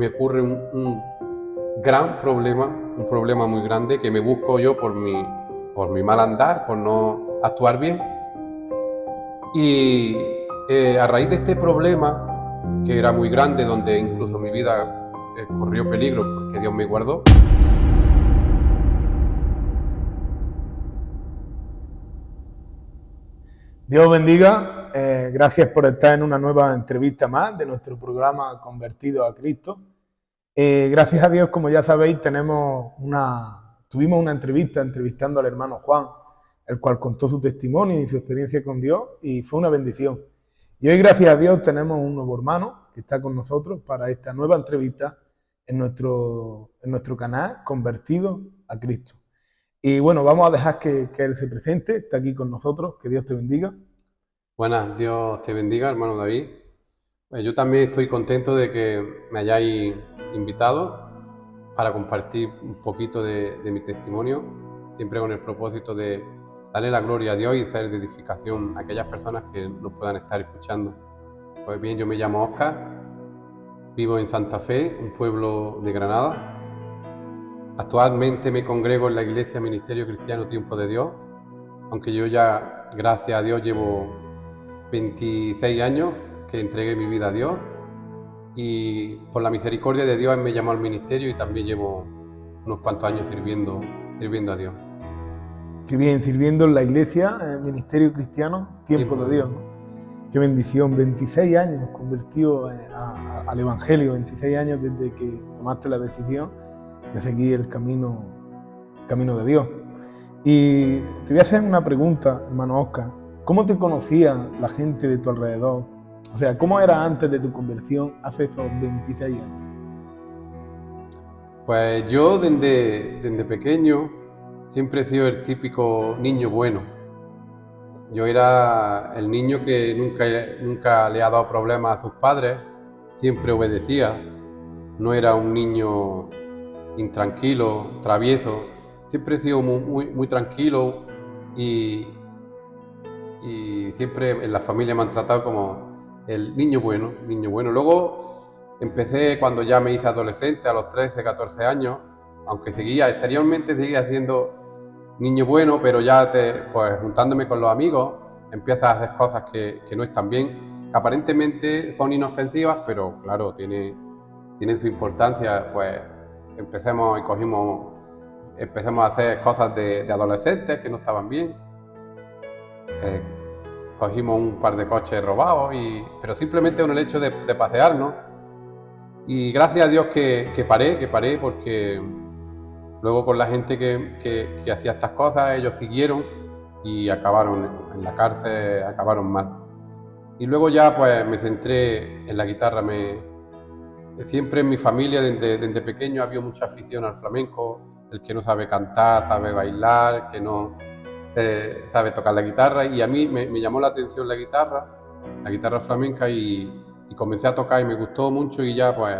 me ocurre un gran problema, un problema muy grande que me busco yo por mi mal andar, por no actuar bien. Y a raíz de este problema, que era muy grande, donde incluso mi vida corrió peligro porque Dios me guardó. Dios bendiga. Gracias por estar en una nueva entrevista más de nuestro programa Convertido a Cristo. Gracias a Dios, como ya sabéis, tuvimos una entrevista entrevistando al hermano Juan, el cual contó su testimonio y su experiencia con Dios y fue una bendición. Y hoy, gracias a Dios, tenemos un nuevo hermano que está con nosotros para esta nueva entrevista en nuestro canal Convertido a Cristo. Y bueno, vamos a dejar que él se presente, está aquí con nosotros, que Dios te bendiga. Buenas, Dios te bendiga, hermano David. Yo también estoy contento de que me hayáis invitado para compartir un poquito de mi testimonio, siempre con el propósito de darle la gloria a Dios y ser de edificación a aquellas personas que nos puedan estar escuchando. Pues bien, yo me llamo Óscar, vivo en Santa Fe, un pueblo de Granada. Actualmente me congrego en la Iglesia Ministerio Cristiano Tiempo de Dios, aunque yo ya, gracias a Dios, llevo 26 años que entregué mi vida a Dios, y por la misericordia de Dios me llamó al ministerio y también llevo unos cuantos años sirviendo a Dios. Qué bien, sirviendo en la iglesia, en el ministerio cristiano, tiempo de Dios, ¿no? Qué bendición, 26 años convertido al Evangelio, 26 años desde que tomaste la decisión de seguir el camino de Dios. Y te voy a hacer una pregunta, hermano Óscar. ¿Cómo te conocía la gente de tu alrededor? O sea, ¿cómo era antes de tu conversión hace esos 26 años? Pues yo desde pequeño siempre he sido el típico niño bueno. Yo era el niño que nunca le ha dado problemas a sus padres, siempre obedecía, no era un niño intranquilo, travieso, siempre he sido muy tranquilo y siempre en la familia me han tratado como el niño bueno, niño bueno. Luego empecé cuando ya me hice adolescente, a los 13, 14 años, aunque exteriormente seguía siendo niño bueno, pero ya pues juntándome con los amigos, empiezas a hacer cosas que no están bien, que aparentemente son inofensivas, pero claro, tienen su importancia. Pues empecemos a hacer cosas de adolescentes que no estaban bien. Cogimos un par de coches robados, pero simplemente con el hecho de pasearnos. Y gracias a Dios que paré, porque luego con la gente que hacía estas cosas, ellos siguieron y acabaron en la cárcel, acabaron mal. Y luego ya pues me centré en la guitarra. Siempre en mi familia, desde pequeño, había mucha afición al flamenco. El que no sabe cantar, sabe bailar, que no sabe tocar la guitarra. Y a mí me llamó la atención la guitarra flamenca, y comencé a tocar y me gustó mucho, y ya pues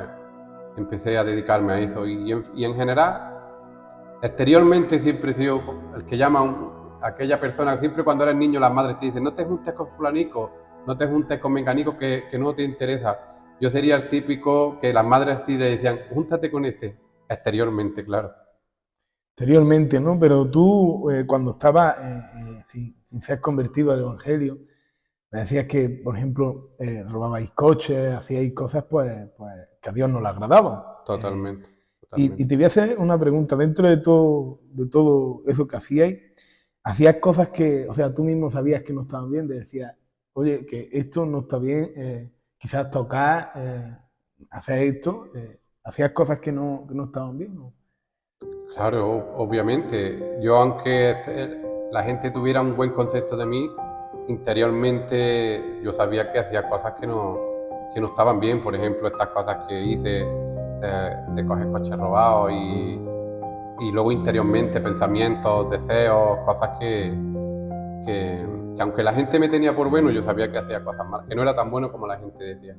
empecé a dedicarme a eso. Y en general, exteriormente siempre he sido el que llama a aquella persona. Siempre cuando eres niño las madres te dicen: no te juntes con fulanico, no te juntes con menganico, que no te interesa. Yo sería el típico que las madres sí le decían: júntate con este, exteriormente, claro. Exteriormente, ¿no? Pero tú, cuando estabas sin ser convertido al Evangelio, me decías que, por ejemplo, robabais coches, hacíais cosas pues, que a Dios no le agradaban. Totalmente. Y te voy a hacer una pregunta. Dentro de todo eso que hacías cosas que, o sea, tú mismo sabías que no estaban bien, te decías: oye, que esto no está bien, quizás tocar, hacer esto, hacías cosas que no estaban bien, ¿no? Claro, obviamente. Yo, aunque la gente tuviera un buen concepto de mí, interiormente yo sabía que hacía cosas que no estaban bien. Por ejemplo, estas cosas que hice de coger coches robados, y luego interiormente pensamientos, deseos, cosas que aunque la gente me tenía por bueno, yo sabía que hacía cosas mal, que no era tan bueno como la gente decía.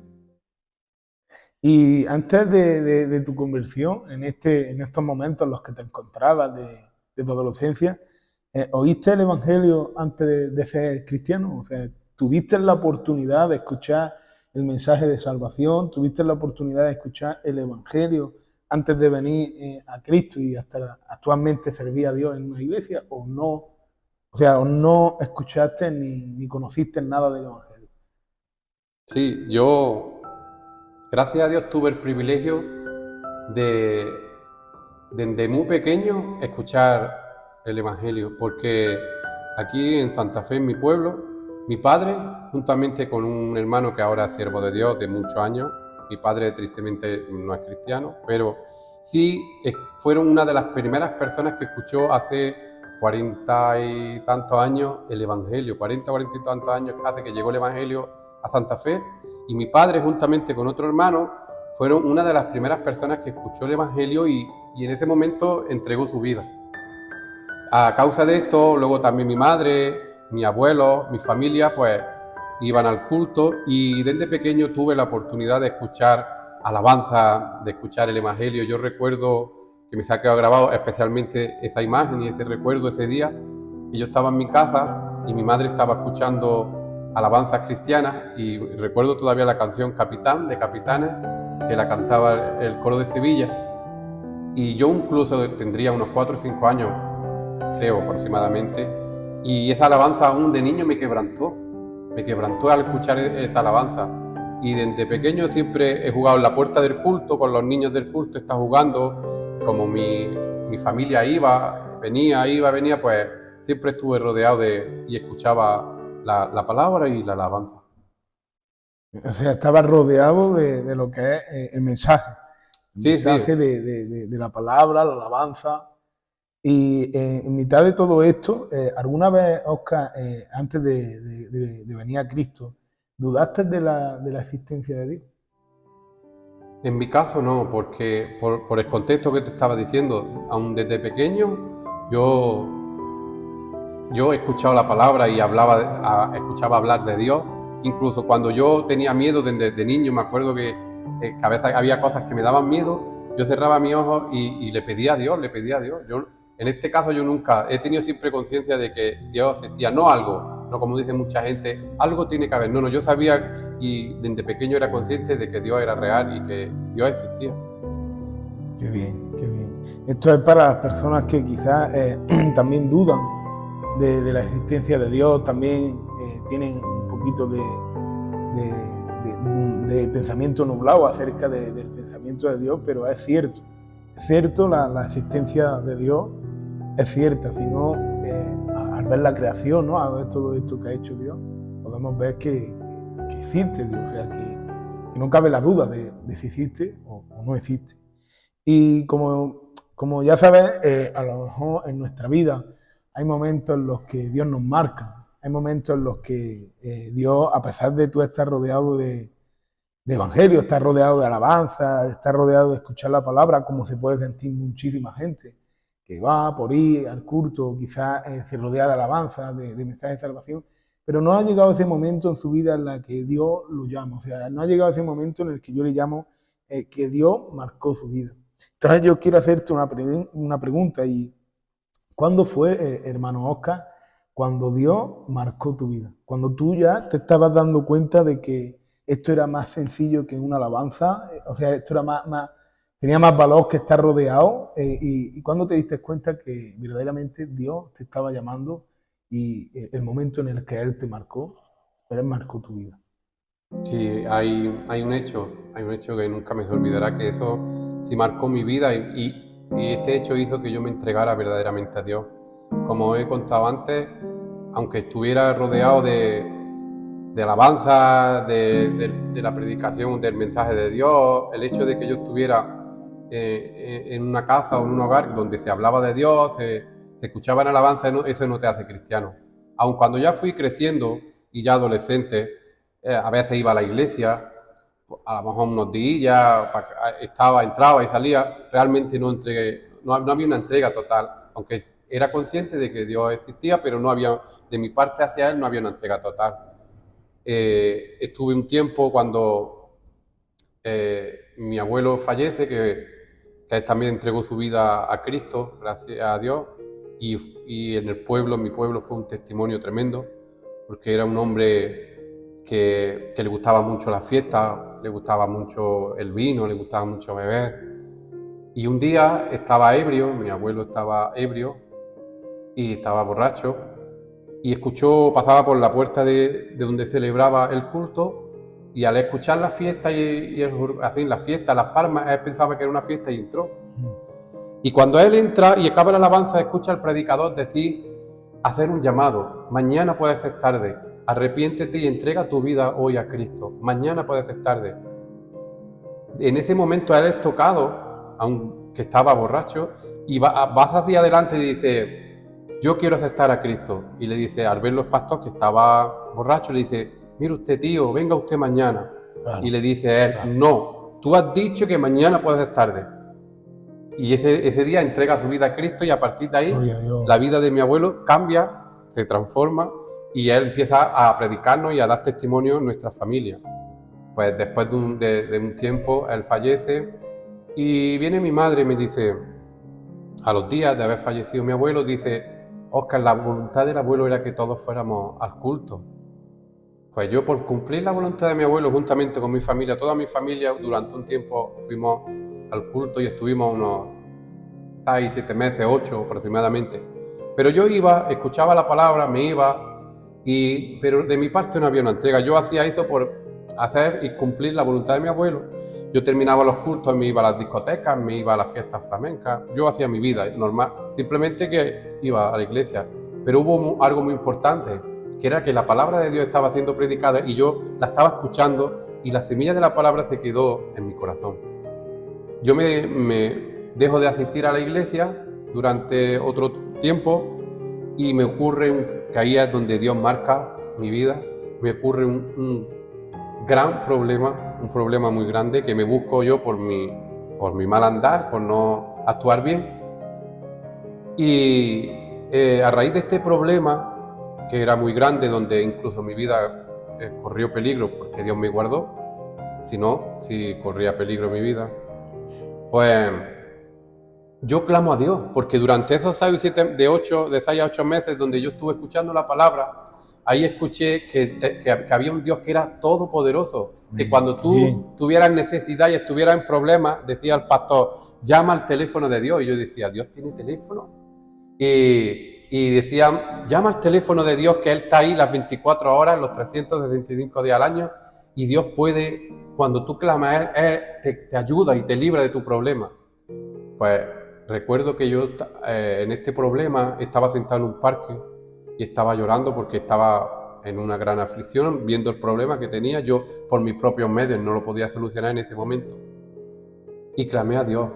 Y antes de tu conversión, en estos momentos en los que te encontrabas de tu adolescencia, ¿oíste el Evangelio antes de ser cristiano? O sea, ¿tuviste la oportunidad de escuchar el mensaje de salvación, tuviste la oportunidad de escuchar el Evangelio antes de venir a Cristo y hasta actualmente servir a Dios en una iglesia, o no, o sea, o no escuchaste ni conociste nada del Evangelio. Sí, yo, gracias a Dios, tuve el privilegio de, desde muy pequeño, escuchar el Evangelio, porque aquí en Santa Fe, en mi pueblo, mi padre, juntamente con un hermano que ahora es siervo de Dios de muchos años, mi padre tristemente no es cristiano, pero sí fueron una de las primeras personas que escuchó hace 40 y tantos años el Evangelio, 40 y tantos años hace que llegó el Evangelio a Santa Fe, y mi padre, juntamente con otro hermano, fueron una de las primeras personas que escuchó el Evangelio y en ese momento entregó su vida. A causa de esto, luego también mi madre, mi abuelo, mi familia, pues iban al culto, y desde pequeño tuve la oportunidad de escuchar alabanza, de escuchar el Evangelio. Yo recuerdo que me se ha quedado grabado especialmente esa imagen y ese recuerdo ese día, que yo estaba en mi casa y mi madre estaba escuchando alabanzas cristianas, y recuerdo todavía la canción Capitán de Capitanes, que la cantaba el coro de Sevilla, y yo incluso tendría unos 4 o 5 años, creo aproximadamente, y esa alabanza aún de niño me quebrantó al escuchar esa alabanza. Y desde pequeño siempre he jugado en la puerta del culto, con los niños del culto está jugando, como mi familia venía, pues siempre estuve rodeado y escuchaba la palabra y la alabanza. O sea, estaba rodeado de lo que es el Sí, sí. mensaje de la palabra, la alabanza. Y en mitad de todo esto, ¿alguna vez, Oscar, antes de venir a Cristo, dudaste de la existencia de Dios? En mi caso no, porque por el contexto que te estaba diciendo, aún desde pequeño yo, yo he escuchado la palabra y escuchaba hablar de Dios. Incluso cuando yo tenía miedo desde niño, me acuerdo que a veces había cosas que me daban miedo, yo cerraba mis ojos y le pedía a Dios, le pedía a Dios. En este caso yo nunca he tenido siempre conciencia de que Dios existía, no algo, no como dice mucha gente, algo tiene que haber. No, yo sabía y desde pequeño era consciente de que Dios era real y que Dios existía. Qué bien, qué bien. Esto es para las personas que quizás también dudan de la existencia de Dios, también tienen un poquito de pensamiento nublado acerca del pensamiento de Dios, pero es cierto la existencia de Dios es cierta, si no, al ver la creación, ¿no? Al ver todo esto que ha hecho Dios, podemos ver que existe Dios, o sea, que no cabe la duda de si existe o no existe. Y como ya sabes, a lo mejor en nuestra vida hay momentos en los que Dios nos marca, hay momentos en los que Dios, a pesar de tú estar rodeado de evangelio, estar rodeado de alabanza, estar rodeado de escuchar la palabra, como se puede sentir muchísima gente que va por ir al culto, quizás se rodea de alabanza, de mensajes de salvación, pero no ha llegado ese momento en su vida en el que Dios lo llama, o sea, no ha llegado ese momento en el que yo le llamo que Dios marcó su vida. Entonces yo quiero hacerte una pregunta, y ¿cuándo fue, hermano Oscar, cuando Dios marcó tu vida? Cuando tú ya te estabas dando cuenta de que esto era más sencillo que una alabanza, o sea, esto era tenía más valor que estar rodeado, y cuando te diste cuenta que verdaderamente Dios te estaba llamando y el momento en el que Él te marcó, Él marcó tu vida. Sí, hay un hecho que nunca me se olvidará, que eso sí marcó mi vida y este hecho hizo que yo me entregara verdaderamente a Dios. Como he contado antes, aunque estuviera rodeado de alabanza, de la predicación del mensaje de Dios, el hecho de que yo estuviera en una casa o en un hogar donde se hablaba de Dios, se escuchaban alabanza, eso no te hace cristiano. Aun cuando ya fui creciendo y ya adolescente, a veces iba a la iglesia, a lo mejor unos días, entraba y salía, realmente no había una entrega total, aunque era consciente de que Dios existía, pero no había, de mi parte hacia Él no había una entrega total. Estuve un tiempo cuando mi abuelo fallece, que él también entregó su vida a Cristo, gracias a Dios, y en mi pueblo fue un testimonio tremendo, porque era un hombre que le gustaba mucho la fiesta, le gustaba mucho el vino, le gustaba mucho beber. Y un día estaba ebrio, mi abuelo estaba ebrio y estaba borracho, y pasaba por la puerta de donde celebraba el culto, y al escuchar la fiesta así, la fiesta, las palmas, él pensaba que era una fiesta y entró. Y cuando él entra y acaba la alabanza, escucha al predicador decir, hacer un llamado: mañana puede ser tarde, arrepiéntete y entrega tu vida hoy a Cristo, mañana puede ser tarde. En ese momento él es tocado, aunque estaba borracho, y va hacia adelante y dice, yo quiero aceptar a Cristo. Y le dice, al ver los pastores, que estaba borracho, le dice, mire usted, tío, venga usted mañana. Claro, y le dice él, claro, no, tú has dicho que mañana puede ser tarde. Y ese día entrega su vida a Cristo, y a partir de ahí la vida de mi abuelo cambia, se transforma, y él empieza a predicarnos y a dar testimonio en nuestra familia. Pues después de un tiempo él fallece, y viene mi madre y me dice, a los días de haber fallecido mi abuelo, dice, Óscar, la voluntad del abuelo era que todos fuéramos al culto. Pues yo, por cumplir la voluntad de mi abuelo, juntamente con mi familia, toda mi familia, durante un tiempo fuimos al culto y estuvimos unos 6, 7 meses, 8 aproximadamente. Pero yo iba, escuchaba la palabra, me iba, pero de mi parte no había una entrega. Yo hacía eso por hacer y cumplir la voluntad de mi abuelo. Yo terminaba los cultos, me iba a las discotecas, me iba a las fiestas flamencas. Yo hacía mi vida normal, simplemente que iba a la iglesia. Pero hubo algo muy importante, que era que la palabra de Dios estaba siendo predicada y yo la estaba escuchando, y la semilla de la palabra se quedó en mi corazón. Yo me dejo de asistir a la iglesia durante otro tiempo, y me ocurre que ahí es donde Dios marca mi vida. Me ocurre un gran problema, un problema muy grande, que me busco yo por mi mal andar, por no actuar bien. Y a raíz de este problema, que era muy grande, donde incluso mi vida corrió peligro, porque Dios me guardó, si corría peligro mi vida, pues yo clamo a Dios, porque durante esos 6 a 8 meses donde yo estuve escuchando la palabra, ahí escuché que había un Dios que era todopoderoso, que cuando tú tuvieras necesidad y estuvieras en problemas, decía el pastor, llama al teléfono de Dios. Y yo decía, ¿Dios tiene teléfono? Y decían, llama al teléfono de Dios, que Él está ahí las 24 horas, los 365 días al año, y Dios puede, cuando tú clamas a Él te ayuda y te libra de tu problema. Pues recuerdo que yo en este problema estaba sentado en un parque y estaba llorando porque estaba en una gran aflicción, viendo el problema que tenía. Yo por mis propios medios no lo podía solucionar en ese momento. Y clamé a Dios.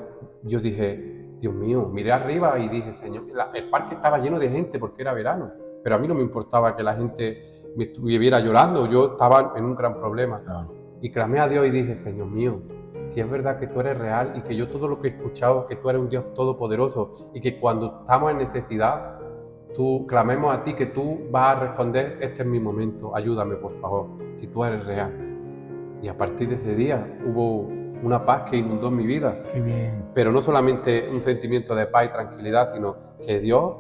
Yo dije, Dios mío, miré arriba y dije, Señor, el parque estaba lleno de gente porque era verano, pero a mí no me importaba que la gente me estuviera llorando, yo estaba en un gran problema. Claro. Y clamé a Dios y dije, Señor mío, si es verdad que tú eres real y que yo todo lo que he escuchado, que tú eres un Dios todopoderoso y que cuando estamos en necesidad, clamemos a ti, que tú vas a responder, este es mi momento, ayúdame por favor, si tú eres real. Y a partir de ese día hubo una paz que inundó mi vida. Qué bien. Pero no solamente un sentimiento de paz y tranquilidad, sino que Dios,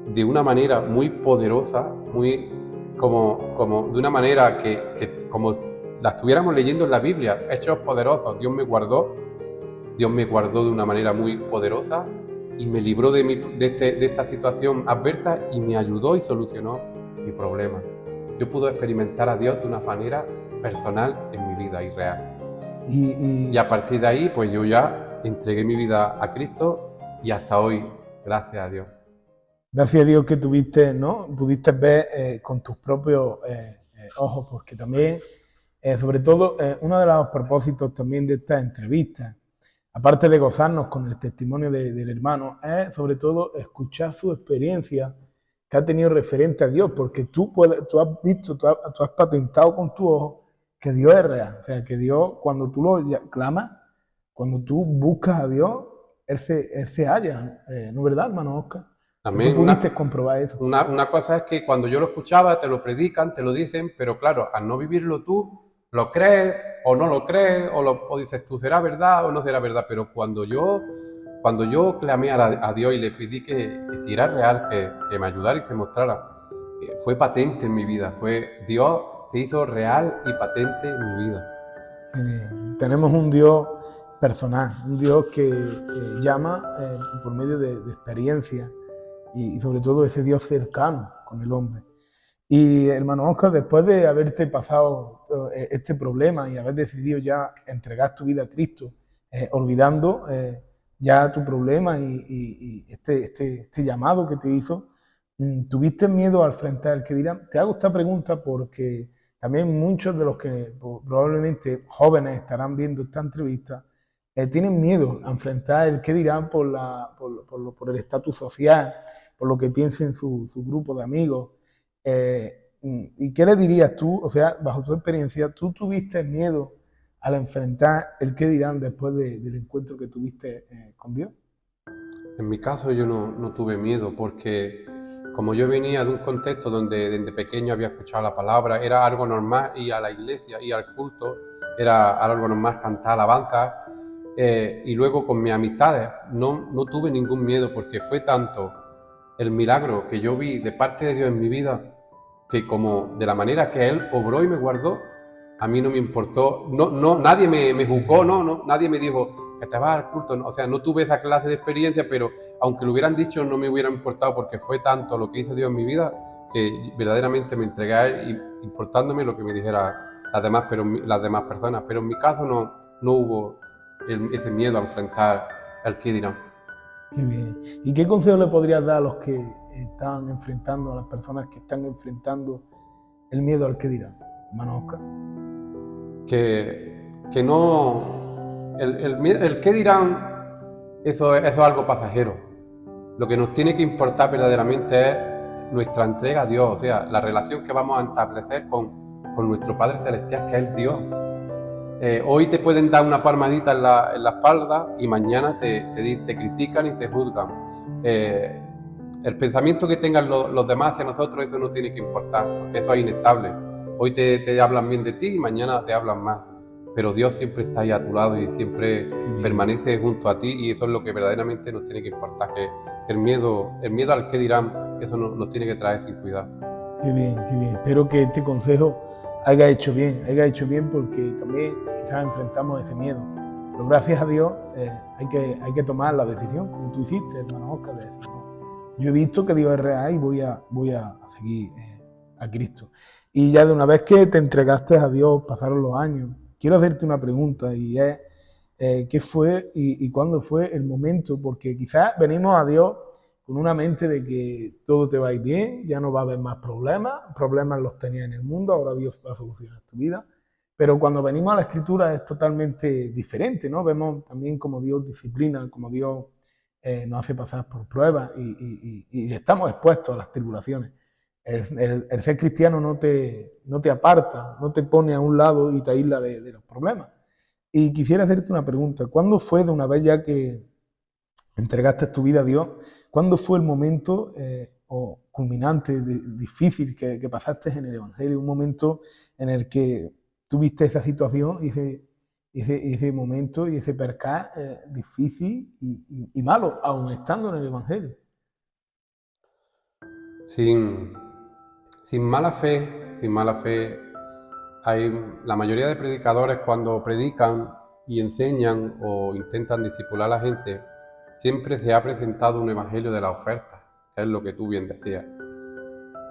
de una manera muy poderosa, muy como de una manera que como la estuviéramos leyendo en la Biblia, hechos poderosos, Dios me guardó de una manera muy poderosa y me libró de esta situación adversa y me ayudó y solucionó mi problema. Yo pude experimentar a Dios de una manera personal en mi vida y real. Y a partir de ahí, pues yo ya entregué mi vida a Cristo y hasta hoy, gracias a Dios. Gracias a Dios que pudiste ver con tus propios ojos, porque también, sobre todo, uno de los propósitos también de esta entrevista, aparte de gozarnos con el testimonio del hermano, es sobre todo escuchar su experiencia que ha tenido referente a Dios, porque tú has visto, tú has patentado con tu ojo que Dios es real. O sea, que Dios, cuando tú lo clamas, cuando tú buscas a Dios, Él se halla. ¿No es verdad, hermano Óscar? También ¿Tú pudiste comprobar eso? Una cosa es que cuando yo lo escuchaba, te lo predican, te lo dicen, pero claro, al no vivirlo tú, lo crees o no lo crees, o dices tú, ¿será verdad o no será verdad? Pero cuando yo clamé a Dios y le pedí que si era real, que me ayudara y se mostrara, fue patente en mi vida. Dios se hizo real y patente en mi vida. Tenemos un Dios personal, un Dios que llama por medio de experiencias y sobre todo ese Dios cercano con el hombre. Y hermano Óscar, después de haberte pasado este problema y haber decidido ya entregar tu vida a Cristo, olvidando ya tu problema y este llamado que te hizo, ¿tuviste miedo al enfrentar el que dirán? Te hago esta pregunta porque también muchos de los que probablemente jóvenes estarán viendo esta entrevista tienen miedo a enfrentar el que dirán por el estatus social, por lo que piensen su grupo de amigos. ¿Y qué le dirías tú? O sea, bajo tu experiencia, ¿tú tuviste miedo al enfrentar el qué dirán después del encuentro que tuviste con Dios? En mi caso yo no tuve miedo porque como yo venía de un contexto donde desde pequeño había escuchado la palabra, era algo normal ir a la iglesia, ir al culto, era algo normal cantar alabanzas, y luego con mis amistades no tuve ningún miedo porque fue tanto el milagro que yo vi de parte de Dios en mi vida que como de la manera que Él obró y me guardó, a mí no me importó, nadie me juzgó, nadie me dijo que te vas al culto, o sea, no tuve esa clase de experiencia, pero aunque lo hubieran dicho no me hubiera importado porque fue tanto lo que hizo Dios en mi vida que verdaderamente me entregué a Él, importándome lo que me dijera las demás personas, pero en mi caso no hubo ese miedo a enfrentar al que dirán. Qué bien. ¿Y qué consejo le podrías dar a los que están enfrentando, a las personas que están enfrentando el miedo al que dirán, hermano Óscar? Que no, el qué dirán, eso es algo pasajero. Lo que nos tiene que importar verdaderamente es nuestra entrega a Dios, o sea, la relación que vamos a establecer con nuestro Padre Celestial, que es Dios. Hoy te pueden dar una palmadita en la espalda y mañana te critican y te juzgan. El pensamiento que tengan los demás hacia nosotros, eso no tiene que importar, porque eso es inestable. Hoy te hablan bien de ti y mañana te hablan mal. Pero Dios siempre está ahí a tu lado y siempre permanece junto a ti, y eso es lo que verdaderamente nos tiene que importar, que el miedo al que dirán, eso nos tiene que traer sin cuidado. Qué bien, qué bien. Espero que este consejo haya hecho bien porque también quizás enfrentamos ese miedo. Pero gracias a Dios hay que tomar la decisión, como tú hiciste, hermano Óscar, de decir, no, yo he visto que Dios es real y voy a seguir a Cristo. Y ya de una vez que te entregaste a Dios, pasaron los años, quiero hacerte una pregunta y es, ¿qué fue y cuándo fue el momento? Porque quizás venimos a Dios con una mente de que todo te va a ir bien, ya no va a haber más problemas los tenías en el mundo, ahora Dios va a solucionar tu vida. Pero cuando venimos a la Escritura es totalmente diferente, ¿no? Vemos también cómo Dios disciplina, cómo Dios nos hace pasar por pruebas y estamos expuestos a las tribulaciones. El ser cristiano no te aparta, no te pone a un lado y te aísla de los problemas. Y quisiera hacerte una pregunta, ¿cuándo fue de una vez ya que entregaste tu vida a Dios, cuándo fue el momento culminante, difícil que pasaste en el Evangelio? Un momento en el que tuviste esa situación y ese momento y ese percal difícil y malo, aún estando en el Evangelio. Sin mala fe, la mayoría de predicadores cuando predican y enseñan o intentan discipular a la gente, siempre se ha presentado un evangelio de la oferta, que es lo que tú bien decías.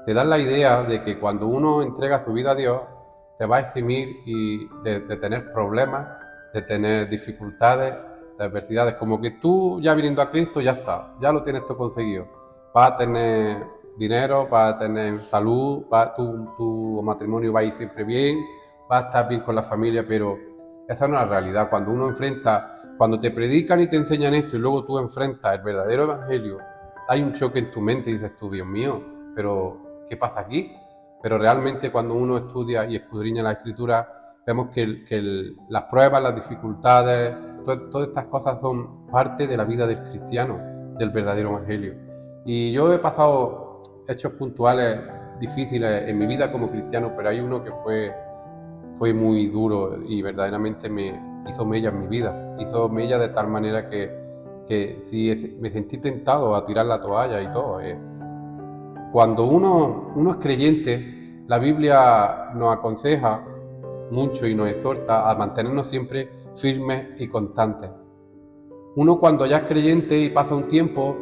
Te dan la idea de que cuando uno entrega su vida a Dios, te va a eximir de tener problemas, de tener dificultades, de adversidades, como que tú ya viniendo a Cristo ya está, ya lo tienes todo conseguido. Vas a tener dinero, vas a tener salud, tu matrimonio va a ir siempre bien, vas a estar bien con la familia, pero esa no es la realidad. Cuando te predican y te enseñan esto y luego tú enfrentas el verdadero evangelio, hay un choque en tu mente y dices tú, Dios mío, pero ¿qué pasa aquí? Pero realmente cuando uno estudia y escudriña la Escritura, vemos que las pruebas, las dificultades, todas estas cosas son parte de la vida del cristiano, del verdadero evangelio. Y yo he pasado hechos puntuales difíciles en mi vida como cristiano, pero hay uno que fue muy duro y verdaderamente me hizo mella en mi vida. Hizo mella de tal manera que sí me sentí tentado a tirar la toalla y todo. Cuando uno es creyente, la Biblia nos aconseja mucho y nos exhorta a mantenernos siempre firmes y constantes. Uno cuando ya es creyente y pasa un tiempo,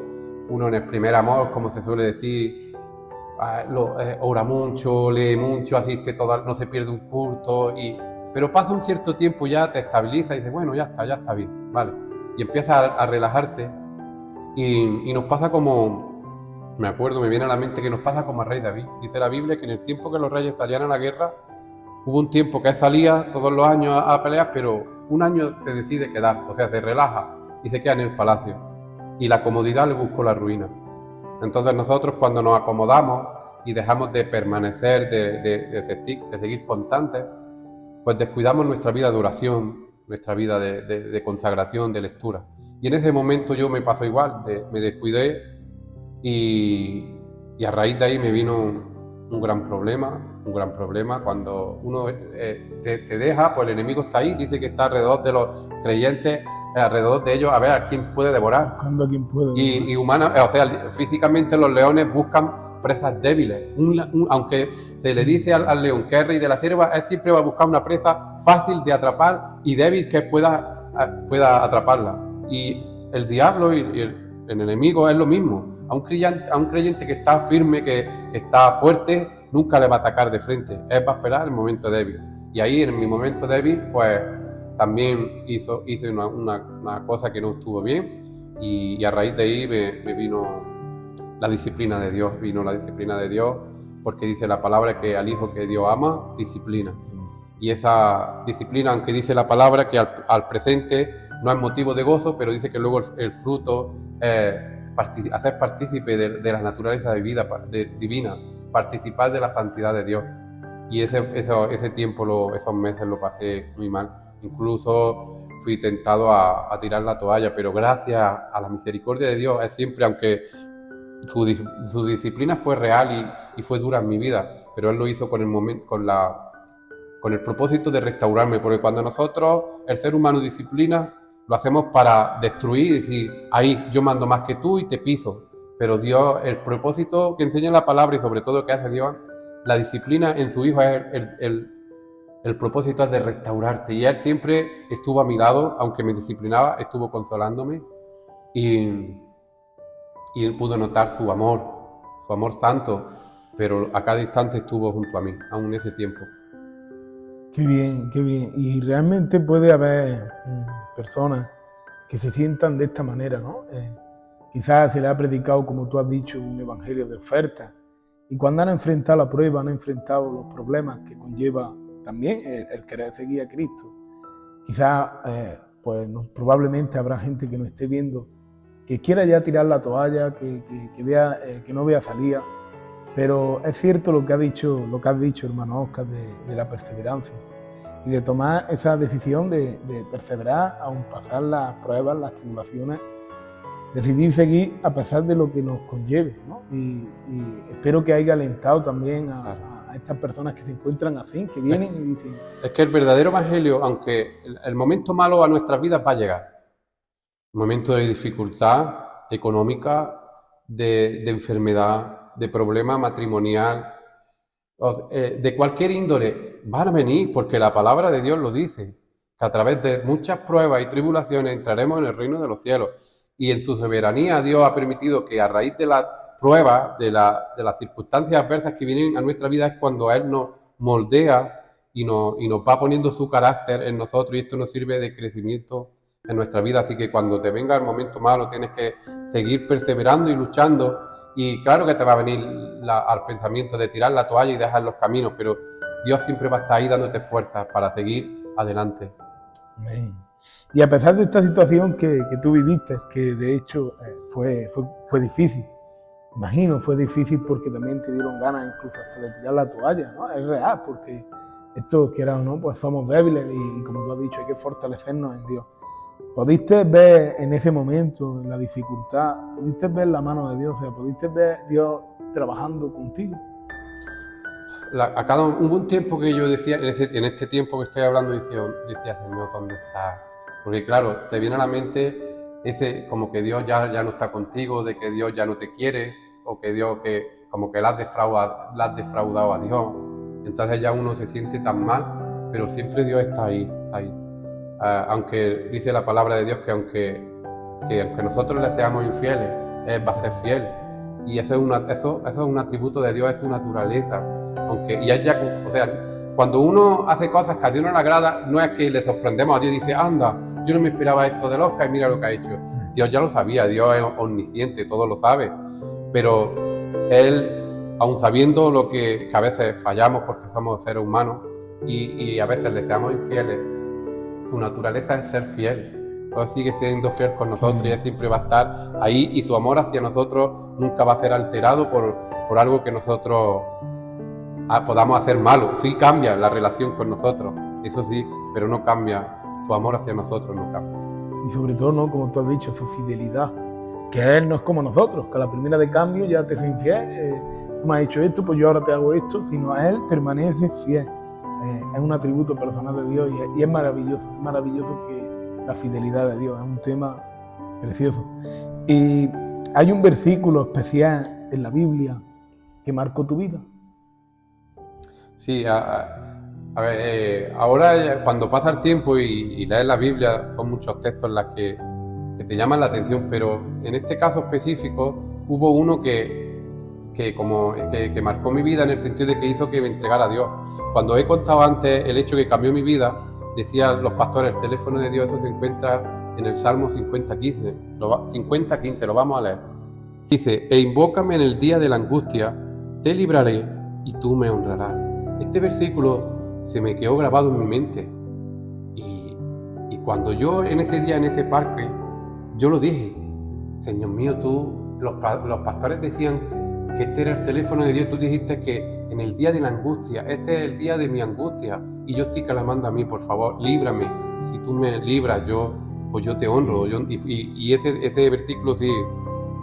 uno en el primer amor, como se suele decir, ora mucho, lee mucho, asiste no se pierde un culto, pero pasa un cierto tiempo, ya te estabiliza y dices, bueno, ya está bien, vale. Y empiezas a relajarte y nos pasa como, me acuerdo, me viene a la mente que nos pasa como a rey David. Dice la Biblia que en el tiempo que los reyes salían a la guerra, hubo un tiempo que él salía todos los años a pelear, pero un año se decide quedar, o sea, se relaja y se queda en el palacio. Y la comodidad le buscó la ruina. Entonces nosotros cuando nos acomodamos y dejamos de permanecer, de seguir constantes, pues descuidamos nuestra vida de oración, nuestra vida de consagración, de lectura. Y en ese momento yo me pasó igual, me descuidé y a raíz de ahí me vino un gran problema. Cuando uno te deja, pues el enemigo está ahí, dice que está alrededor de los creyentes, alrededor de ellos, a ver a quién puede devorar. Buscando a quién puede devorar. Y humana, o sea, físicamente los leones buscan presas débiles. Aunque se le dice al león que es rey de la selva, él siempre va a buscar una presa fácil de atrapar y débil que pueda atraparla. Y el diablo y el enemigo es lo mismo. A un creyente que está firme, que está fuerte, nunca le va a atacar de frente. Él va a esperar el momento débil. Y ahí, en mi momento débil, pues también hice una cosa que no estuvo bien. Y a raíz de ahí me vino la disciplina de Dios. Vino la disciplina de Dios porque dice la palabra que al hijo que Dios ama, disciplina. Y esa disciplina, aunque dice la palabra que al presente no es motivo de gozo, pero dice que luego el fruto hacer partícipe de la naturaleza de vida divina, participar de la santidad de Dios. Y ese tiempo, esos meses lo pasé muy mal. Incluso fui tentado a tirar la toalla, pero gracias a la misericordia de Dios, es siempre, aunque su disciplina fue real y fue dura en mi vida, pero Él lo hizo con el propósito de restaurarme, porque cuando nosotros, el ser humano, disciplina, lo hacemos para destruir y decir, ahí yo mando más que tú y te piso. Pero Dios, el propósito que enseña la palabra y sobre todo que hace Dios, la disciplina en su Hijo es el propósito es de restaurarte. Y Él siempre estuvo a mi lado, aunque me disciplinaba, estuvo consolándome y Él pudo notar su amor santo, pero a cada instante estuvo junto a mí, aún en ese tiempo. Qué bien, qué bien. Y realmente puede haber personas que se sientan de esta manera, ¿no? Quizás se le ha predicado, como tú has dicho, un evangelio de oferta. Y cuando han enfrentado la prueba, han enfrentado los problemas que conlleva también el querer seguir a Cristo. Quizás, probablemente habrá gente que nos esté viendo que quiera ya tirar la toalla, que no vea salida. Pero es cierto lo que has dicho, hermano Óscar, de la perseverancia y de tomar esa decisión de perseverar aun pasar las pruebas, las tribulaciones, decidir seguir a pesar de lo que nos conlleve, ¿no? Y espero que haya alentado también a estas personas que se encuentran así, que vienen y dicen... Es que el verdadero evangelio, aunque el momento malo a nuestras vidas va a llegar, un momento de dificultad económica, de enfermedad, de problema matrimonial, de cualquier índole, van a venir, porque la palabra de Dios lo dice, que a través de muchas pruebas y tribulaciones entraremos en el reino de los cielos. Y en su soberanía Dios ha permitido que a raíz de las pruebas, de las circunstancias adversas que vienen a nuestra vida, es cuando Él nos moldea y nos va poniendo su carácter en nosotros, y esto nos sirve de crecimiento en nuestra vida. Así que cuando te venga el momento malo, tienes que seguir perseverando y luchando. Y claro que te va a venir al pensamiento de tirar la toalla y dejar los caminos, pero Dios siempre va a estar ahí dándote fuerzas para seguir adelante. Amén. Y a pesar de esta situación que tú viviste, que de hecho fue difícil, imagino, fue difícil porque también te dieron ganas incluso hasta de tirar la toalla, ¿no? Es real, porque esto, quiera o no, pues somos débiles y como tú has dicho, hay que fortalecernos en Dios. ¿Pudiste ver en ese momento, en la dificultad, pudiste ver la mano de Dios? O sea, ¿pudiste ver Dios trabajando contigo? Hubo un tiempo que yo decía, en este tiempo que estoy hablando, decía, Señor, ¿dónde estás? Porque claro, te viene a la mente como que Dios ya no está contigo, de que Dios ya no te quiere, o que Dios como que la has defraudado a Dios. Entonces ya uno se siente tan mal, pero siempre Dios está ahí, está ahí. Aunque dice la palabra de Dios que aunque nosotros le seamos infieles, Él va a ser fiel. Y eso es un atributo de Dios, es su naturaleza. Y él ya, o sea, cuando uno hace cosas que a Dios no le agrada, no es que le sorprendemos a Dios y dice, anda, yo no me esperaba esto del Oscar y mira lo que ha hecho. Dios ya lo sabía, Dios es omnisciente, todo lo sabe. Pero Él, aun sabiendo lo que a veces fallamos porque somos seres humanos y a veces le seamos infieles, su naturaleza es ser fiel. Dios sigue siendo fiel con nosotros y Él siempre va a estar ahí, y su amor hacia nosotros nunca va a ser alterado por algo que nosotros podamos hacer malo. Sí cambia la relación con nosotros, eso sí, pero no cambia, su amor hacia nosotros no cambia. Y sobre todo, ¿no?, como tú has dicho, su fidelidad, que Él no es como nosotros, que a la primera de cambio ya te soy infiel, tú me has hecho esto, pues yo ahora te hago esto, sino a Él permanece fiel. Es un atributo personal de Dios y es maravilloso que la fidelidad de Dios, es un tema precioso. Y hay un versículo especial en la Biblia que marcó tu vida. Sí, a ver, ahora cuando pasa el tiempo y lees la Biblia, son muchos textos en los que te llaman la atención, pero en este caso específico hubo uno que marcó mi vida en el sentido de que hizo que me entregara a Dios. Cuando he contado antes el hecho que cambió mi vida, decían los pastores, el teléfono de Dios, eso se encuentra en el Salmo 50:15, lo vamos a leer. Dice, e invócame en el día de la angustia, te libraré y tú me honrarás. Este versículo se me quedó grabado en mi mente. Y cuando yo en ese día, en ese parque, yo lo dije, Señor mío, los pastores decían que este era el teléfono de Dios, tú dijiste que en el día de la angustia, este es el día de mi angustia, y yo estoy clamando a mí, por favor, líbrame, si tú me libras, pues yo te honro, y ese versículo sí,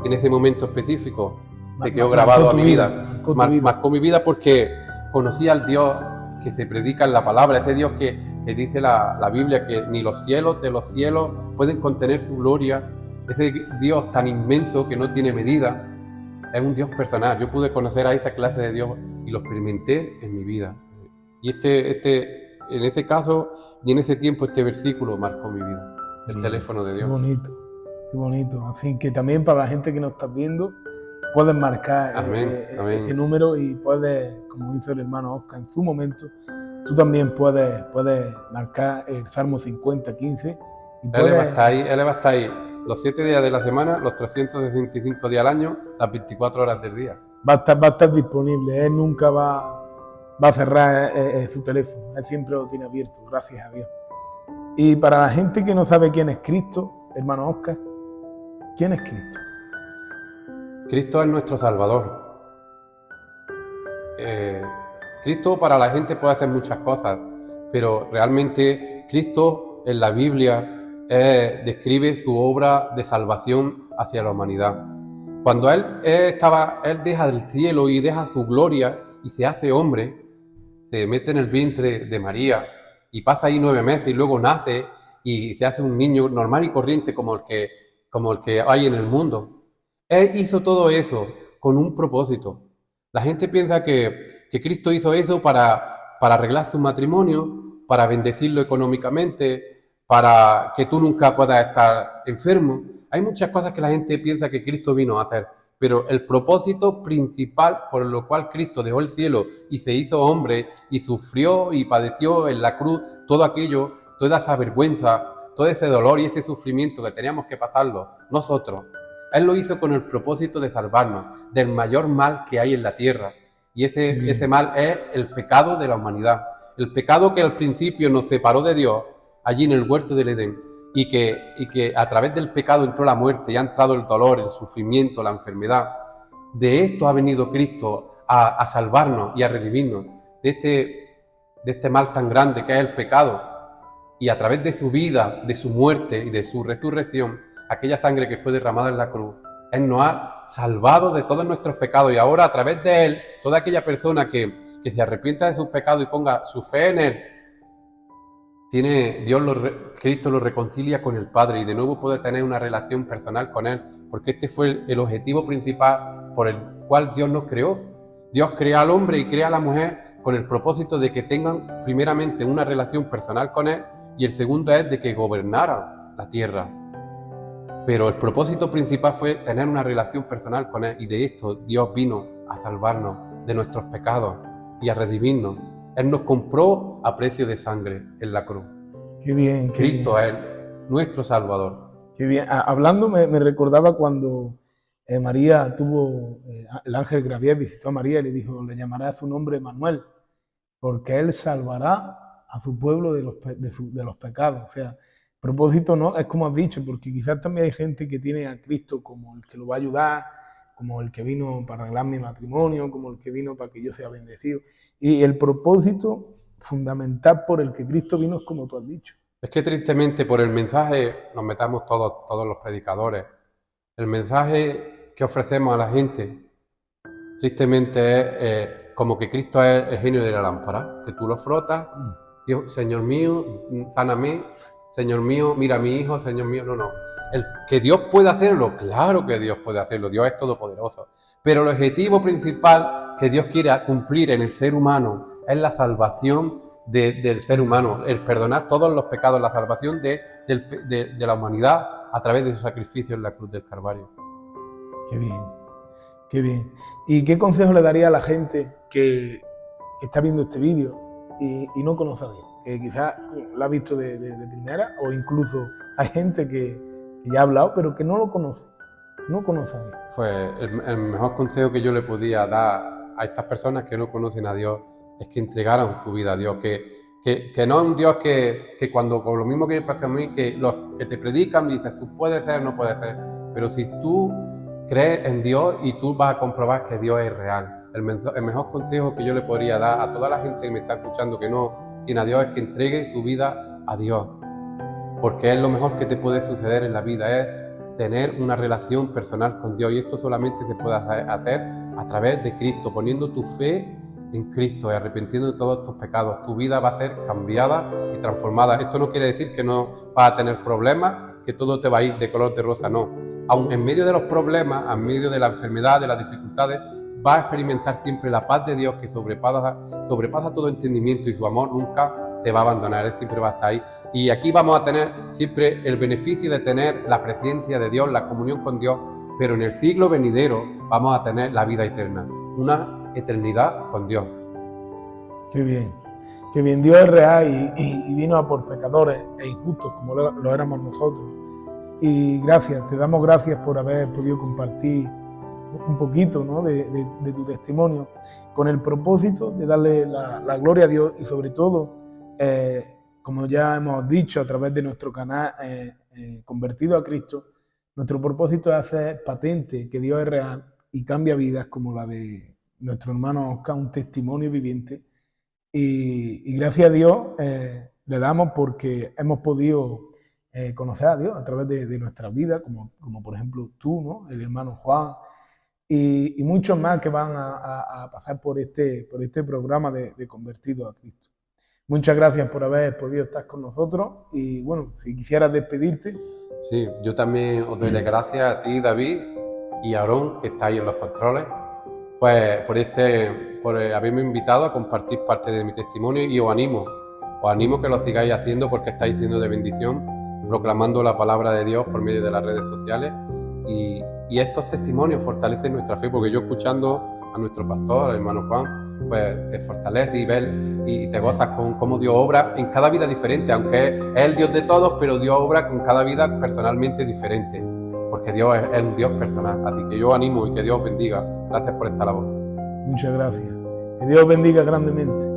en ese momento específico, se quedó grabado a mi vida, marcó mi vida porque conocí al Dios que se predica en la palabra, ese Dios que dice la Biblia que ni los cielos de los cielos pueden contener su gloria, ese Dios tan inmenso que no tiene medida. Es un Dios personal. Yo pude conocer a esa clase de Dios y lo experimenté en mi vida. Y en ese caso y en ese tiempo, este versículo marcó mi vida. El teléfono de Dios. Qué bonito. Así que también para la gente que nos está viendo, puedes marcar amén. ese número y puedes, como hizo el hermano Oscar en su momento, tú también puedes marcar el Salmo 50:15. Él va a estar ahí los 7 días de la semana, los 365 días al año, las 24 horas del día. Va a estar disponible, Él nunca va a cerrar su teléfono, Él siempre lo tiene abierto, gracias a Dios. Y para la gente que no sabe quién es Cristo, hermano Oscar, ¿quién es Cristo? Cristo es nuestro Salvador. Cristo para la gente puede hacer muchas cosas, pero realmente Cristo en la Biblia describe su obra de salvación hacia la humanidad. Cuando él deja del cielo y deja su gloria y se hace hombre, se mete en el vientre de María y pasa ahí 9 meses y luego nace y se hace un niño normal y corriente como el que hay en el mundo. Él hizo todo eso con un propósito. La gente piensa que Cristo hizo eso para arreglar su matrimonio, para bendecirlo económicamente, para que tú nunca puedas estar enfermo. Hay muchas cosas que la gente piensa que Cristo vino a hacer, pero el propósito principal por lo cual Cristo dejó el cielo y se hizo hombre y sufrió y padeció en la cruz todo aquello, toda esa vergüenza, todo ese dolor y ese sufrimiento que teníamos que pasarlo nosotros. Él lo hizo con el propósito de salvarnos del mayor mal que hay en la tierra. Y ese mal es el pecado de la humanidad. El pecado que al principio nos separó de Dios allí en el huerto del Edén, y que a través del pecado entró la muerte y ha entrado el dolor, el sufrimiento, la enfermedad. De esto ha venido Cristo a salvarnos y a redimirnos de este mal tan grande que es el pecado. Y a través de su vida, de su muerte y de su resurrección, aquella sangre que fue derramada en la cruz, Él nos ha salvado de todos nuestros pecados, y ahora a través de Él, toda aquella persona que se arrepienta de sus pecados y ponga su fe en Él, Cristo lo reconcilia con el Padre y de nuevo puede tener una relación personal con Él, porque este fue el objetivo principal por el cual Dios nos creó. Dios crea al hombre y crea a la mujer con el propósito de que tengan primeramente una relación personal con Él, y el segundo es de que gobernaran la tierra. Pero el propósito principal fue tener una relación personal con Él, y de esto Dios vino a salvarnos de nuestros pecados y a redimirnos. Él nos compró a precio de sangre en la cruz. Qué bien, qué Cristo bien. es nuestro Salvador. Qué bien. Hablando, me recordaba cuando María tuvo, el ángel Gabriel visitó a María y le dijo, le llamará a su nombre Manuel, porque Él salvará a su pueblo de los pecados. O sea, propósito no, es como has dicho, porque quizás también hay gente que tiene a Cristo como el que lo va a ayudar, como el que vino para arreglar mi matrimonio, como el que vino para que yo sea bendecido. Y el propósito fundamental por el que Cristo vino es como tú has dicho. Es que tristemente por el mensaje nos metamos todos los predicadores. El mensaje que ofrecemos a la gente, tristemente es como que Cristo es el genio de la lámpara, que tú lo frotas, Dios, Señor mío, sáname, Señor mío, mira a mi hijo, Señor mío, no. Que Dios puede hacerlo, claro que Dios puede hacerlo, Dios es todopoderoso. Pero el objetivo principal que Dios quiere cumplir en el ser humano es la salvación del ser humano, el perdonar todos los pecados, la salvación de la humanidad a través de su sacrificio en la cruz del Calvario. Qué bien, qué bien. ¿Y qué consejo le daría a la gente que está viendo este vídeo y no conoce a Dios? Que quizás lo ha visto de primera, o incluso hay gente que ya ha hablado, pero que no lo conoce, no conoce a Dios. Pues el mejor consejo que yo le podía dar a estas personas que no conocen a Dios es que entregaran su vida a Dios, que no es un Dios que cuando, con lo mismo que me pasa a mí, que los que te predican dices, tú puedes ser, no puedes ser, pero si tú crees en Dios y tú vas a comprobar que Dios es real. El mejor consejo que yo le podría dar a toda la gente que me está escuchando que no tiene a Dios es que entregue su vida a Dios, porque es lo mejor que te puede suceder en la vida, es tener una relación personal con Dios, y esto solamente se puede hacer a través de Cristo, poniendo tu fe en Cristo y arrepintiendo de todos tus pecados. Tu vida va a ser cambiada y transformada. Esto no quiere decir que no vas a tener problemas, que todo te va a ir de color de rosa, no. Aun en medio de los problemas, en medio de la enfermedad, de las dificultades, vas a experimentar siempre la paz de Dios que sobrepasa todo entendimiento, y su amor nunca te va a abandonar, Él siempre va a estar ahí. Y aquí vamos a tener siempre el beneficio de tener la presencia de Dios, la comunión con Dios, pero en el siglo venidero vamos a tener la vida eterna, una eternidad con Dios. Qué bien, qué bien. Dios es real y vino a por pecadores e injustos como lo éramos nosotros. Y gracias, te damos gracias por haber podido compartir un poquito, ¿no?, de tu testimonio, con el propósito de darle la gloria a Dios, y sobre todo, como ya hemos dicho a través de nuestro canal Convertido a Cristo, nuestro propósito es hacer patente que Dios es real y cambia vidas como la de nuestro hermano Oscar, un testimonio viviente. Y gracias a Dios le damos porque hemos podido conocer a Dios a través de nuestra vida, como por ejemplo tú, ¿no?, el hermano Juan, y muchos más que van a pasar por este programa de Convertido a Cristo. Muchas gracias por haber podido estar con nosotros, y bueno, si quisieras despedirte. Sí, yo también os doy las gracias a ti, David, y a Aarón, que está ahí en los controles, pues por haberme invitado a compartir parte de mi testimonio, y os animo que lo sigáis haciendo, porque estáis siendo de bendición, proclamando la palabra de Dios por medio de las redes sociales, y estos testimonios fortalecen nuestra fe, porque yo, escuchando a nuestro pastor, al hermano Juan, pues te fortalece y te gozas con cómo Dios obra en cada vida diferente, aunque es el Dios de todos, pero Dios obra con cada vida personalmente diferente, porque Dios es un Dios personal. Así que yo animo y que Dios bendiga. Gracias por esta labor. Muchas gracias. Que Dios bendiga grandemente.